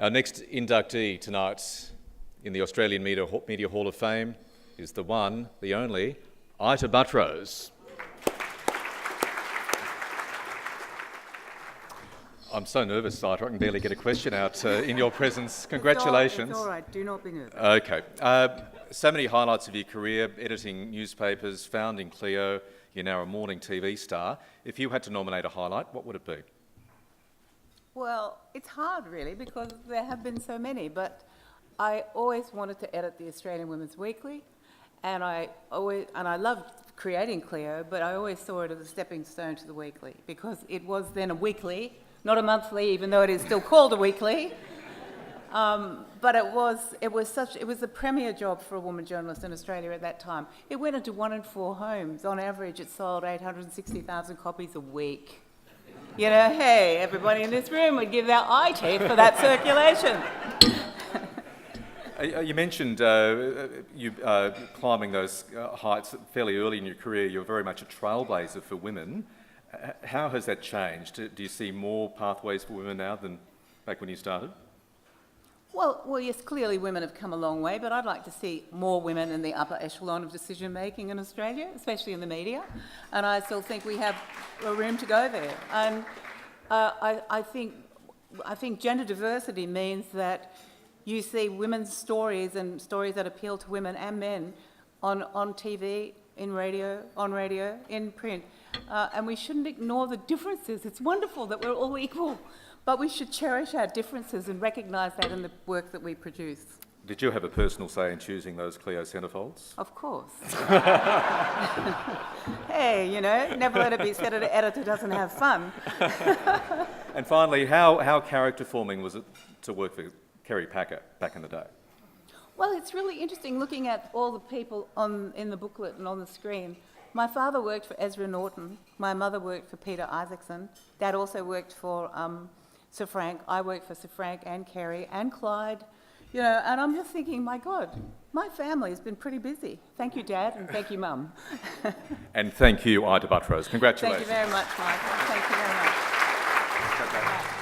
Our next inductee tonight in the Australian Media Hall of Fame is the one, the only, Buttrose. I'm so nervous, Ita, I can barely get a question out in your presence. Congratulations. It's all right, do not be nervous. Okay. So many highlights of your career, editing newspapers, founding Clio, you're now a morning TV star. If you had to nominate a highlight, what would it be? Well, it's hard really because there have been so many, but I always wanted to edit the Australian Women's Weekly, and I loved creating Clio, but I always saw it as a stepping stone to the weekly because it was then a weekly, not a monthly, even though it is still called a weekly. But it was the premier job for a woman journalist in Australia at that time. It went into 1 in 4 homes. On average, it sold 860,000 copies a week. You know, hey, everybody in this room would give their eye teeth for that circulation. You mentioned you climbing those heights fairly early in your career. You're very much a trailblazer for women. How has that changed? Do you see more pathways for women now than back when you started? Well, yes, clearly women have come a long way, but I'd like to see more women in the upper echelon of decision-making in Australia, especially in the media, and I still think we have a room to go there. And I think gender diversity means that you see women's stories and stories that appeal to women and men on TV, on radio, in print, and we shouldn't ignore the differences. It's wonderful that we're all equal. But we should cherish our differences and recognise that in the work that we produce. Did you have a personal say in choosing those Clio centrefolds? Of course. Hey, you know, never let it be said that an editor doesn't have fun. And finally, how character forming was it to work for Kerry Packer back in the day? Well, it's really interesting looking at all the people in the booklet and on the screen. My father worked for Ezra Norton. My mother worked for Peter Isaacson. Dad also worked for Sir Frank. I worked for Sir Frank and Kerry and Clyde, you know, and I'm just thinking, my God, my family has been pretty busy. Thank you, Dad, and thank you, Mum. And thank you, Buttrose. Congratulations. Thank you very much, Michael. Thank you very much.